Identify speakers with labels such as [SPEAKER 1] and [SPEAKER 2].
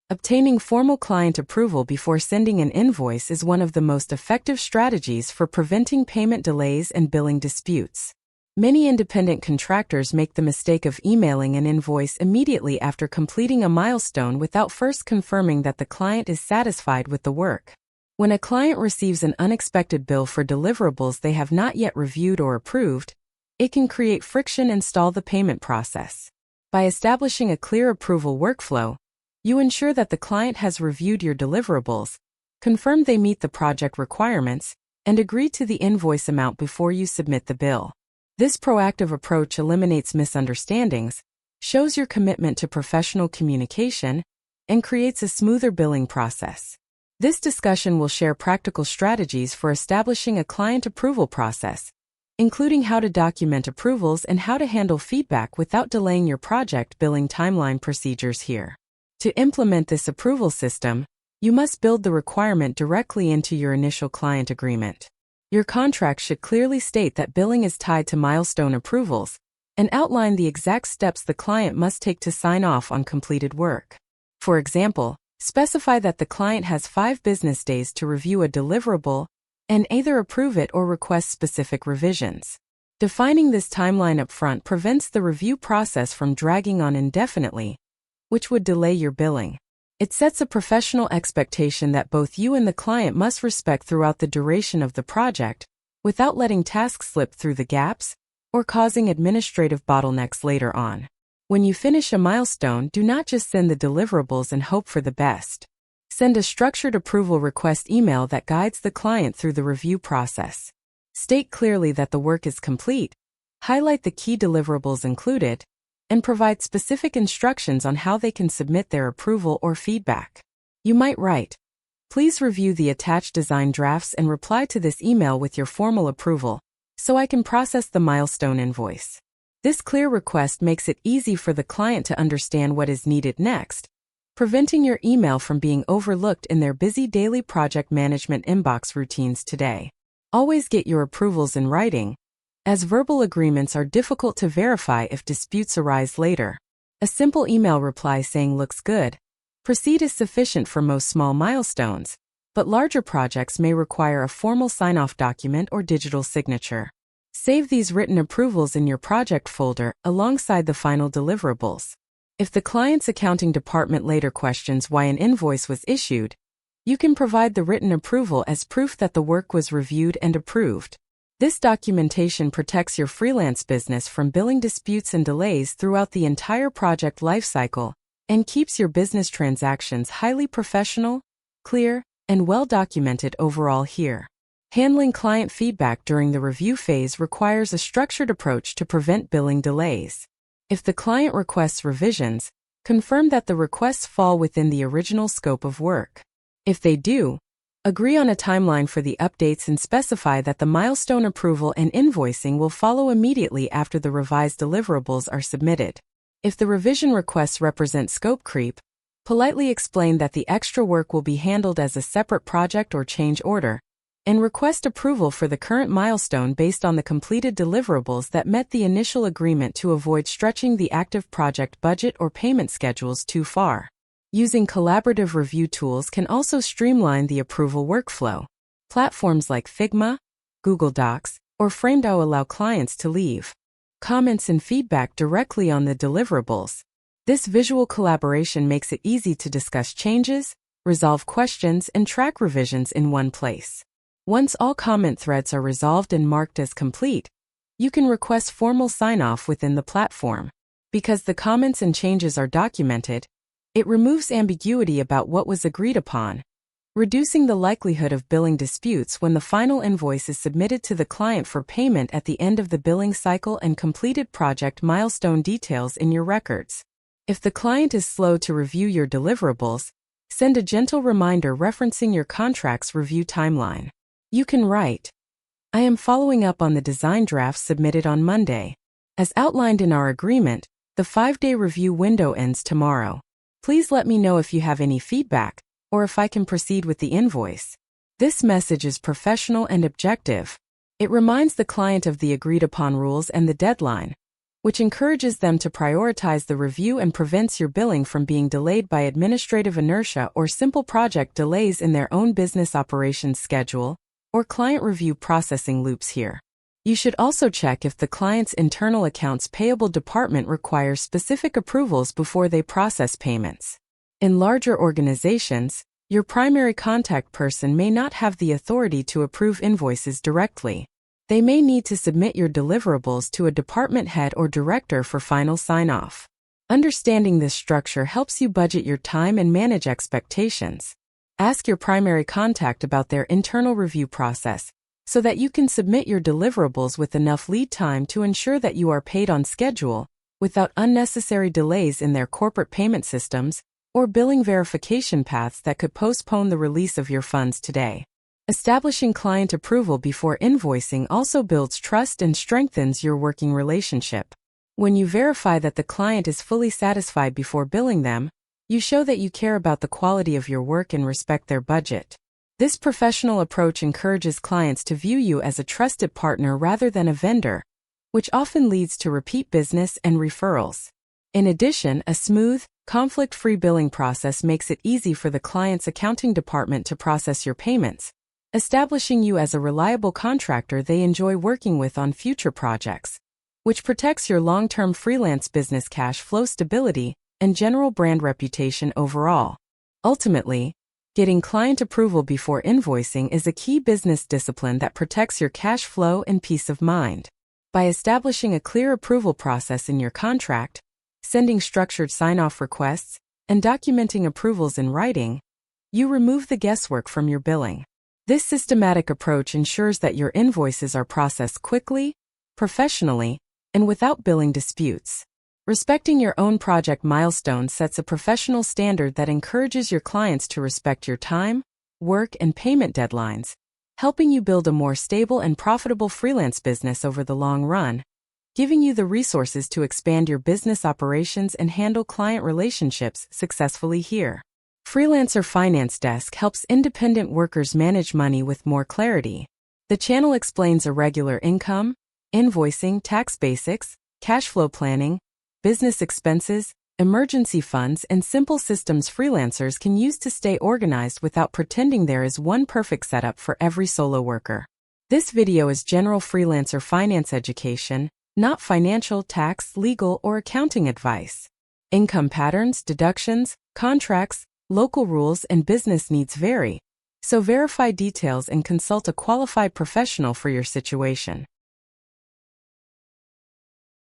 [SPEAKER 1] Obtaining formal client approval before sending an invoice is one of the most effective strategies for preventing payment delays and billing disputes. Many independent contractors make the mistake of emailing an invoice immediately after completing a milestone without first confirming that the client is satisfied with the work. When a client receives an unexpected bill for deliverables they have not yet reviewed or approved, it can create friction and stall the payment process. By establishing a clear approval workflow, you ensure that the client has reviewed your deliverables, confirmed they meet the project requirements, and agreed to the invoice amount before you submit the bill. This proactive approach eliminates misunderstandings, shows your commitment to professional communication, and creates a smoother billing process. This discussion will share practical strategies for establishing a client approval process, including how to document approvals and how to handle feedback without delaying your project billing timeline procedures here. To implement this approval system, you must build the requirement directly into your initial client agreement. Your contract should clearly state that billing is tied to milestone approvals and outline the exact steps the client must take to sign off on completed work. For example, specify that the client has 5 business days to review a deliverable and either approve it or request specific revisions. Defining this timeline upfront prevents the review process from dragging on indefinitely, which would delay your billing. It sets a professional expectation that both you and the client must respect throughout the duration of the project, without letting tasks slip through the gaps or causing administrative bottlenecks later on. When you finish a milestone, do not just send the deliverables and hope for the best. Send a structured approval request email that guides the client through the review process. State clearly that the work is complete, highlight the key deliverables included, and provide specific instructions on how they can submit their approval or feedback. You might write, "Please review the attached design drafts and reply to this email with your formal approval, so I can process the milestone invoice." This clear request makes it easy for the client to understand what is needed next, preventing your email from being overlooked in their busy daily project management inbox routines today. Always get your approvals in writing, as verbal agreements are difficult to verify if disputes arise later. A simple email reply saying "looks good, proceed" is sufficient for most small milestones, but larger projects may require a formal sign-off document or digital signature. Save these written approvals in your project folder alongside the final deliverables. If the client's accounting department later questions why an invoice was issued, you can provide the written approval as proof that the work was reviewed and approved. This documentation protects your freelance business from billing disputes and delays throughout the entire project lifecycle and keeps your business transactions highly professional, clear, and well documented overall here. Handling client feedback during the review phase requires a structured approach to prevent billing delays. If the client requests revisions, confirm that the requests fall within the original scope of work. If they do, agree on a timeline for the updates and specify that the milestone approval and invoicing will follow immediately after the revised deliverables are submitted. If the revision requests represent scope creep, politely explain that the extra work will be handled as a separate project or change order, and request approval for the current milestone based on the completed deliverables that met the initial agreement to avoid stretching the active project budget or payment schedules too far. Using collaborative review tools can also streamline the approval workflow. Platforms like Figma, Google Docs, or Frame.io allow clients to leave comments and feedback directly on the deliverables. This visual collaboration makes it easy to discuss changes, resolve questions, and track revisions in one place. Once all comment threads are resolved and marked as complete, you can request formal sign-off within the platform. Because the comments and changes are documented, it removes ambiguity about what was agreed upon, reducing the likelihood of billing disputes when the final invoice is submitted to the client for payment at the end of the billing cycle and completed project milestone details in your records. If the client is slow to review your deliverables, send a gentle reminder referencing your contract's review timeline. You can write, "I am following up on the design draft submitted on Monday. As outlined in our agreement, the 5-day review window ends tomorrow. Please let me know if you have any feedback, or if I can proceed with the invoice." This message is professional and objective. It reminds the client of the agreed-upon rules and the deadline, which encourages them to prioritize the review and prevents your billing from being delayed by administrative inertia or simple project delays in their own business operations schedule or client review processing loops here. You should also check if the client's internal accounts payable department requires specific approvals before they process payments. In larger organizations, your primary contact person may not have the authority to approve invoices directly. They may need to submit your deliverables to a department head or director for final sign-off. Understanding this structure helps you budget your time and manage expectations. Ask your primary contact about their internal review process so that you can submit your deliverables with enough lead time to ensure that you are paid on schedule without unnecessary delays in their corporate payment systems or billing verification paths that could postpone the release of your funds today. Establishing client approval before invoicing also builds trust and strengthens your working relationship. When you verify that the client is fully satisfied before billing them, you show that you care about the quality of your work and respect their budget. This professional approach encourages clients to view you as a trusted partner rather than a vendor, which often leads to repeat business and referrals. In addition, a smooth, conflict-free billing process makes it easy for the client's accounting department to process your payments, establishing you as a reliable contractor they enjoy working with on future projects, which protects your long-term freelance business cash flow stability and general brand reputation overall. Ultimately, getting client approval before invoicing is a key business discipline that protects your cash flow and peace of mind. By establishing a clear approval process in your contract, sending structured sign-off requests, and documenting approvals in writing, you remove the guesswork from your billing. This systematic approach ensures that your invoices are processed quickly, professionally, and without billing disputes. Respecting your own project milestones sets a professional standard that encourages your clients to respect your time, work, and payment deadlines, helping you build a more stable and profitable freelance business over the long run, giving you the resources to expand your business operations and handle client relationships successfully here. Freelancer Finance Desk helps independent workers manage money with more clarity. The channel explains irregular income, invoicing, tax basics, cash flow planning, business expenses, emergency funds, and simple systems freelancers can use to stay organized without pretending there is one perfect setup for every solo worker. This video is general freelancer finance education, not financial, tax, legal, or accounting advice. Income patterns, deductions, contracts, local rules, and business needs vary, so verify details and consult a qualified professional for your situation.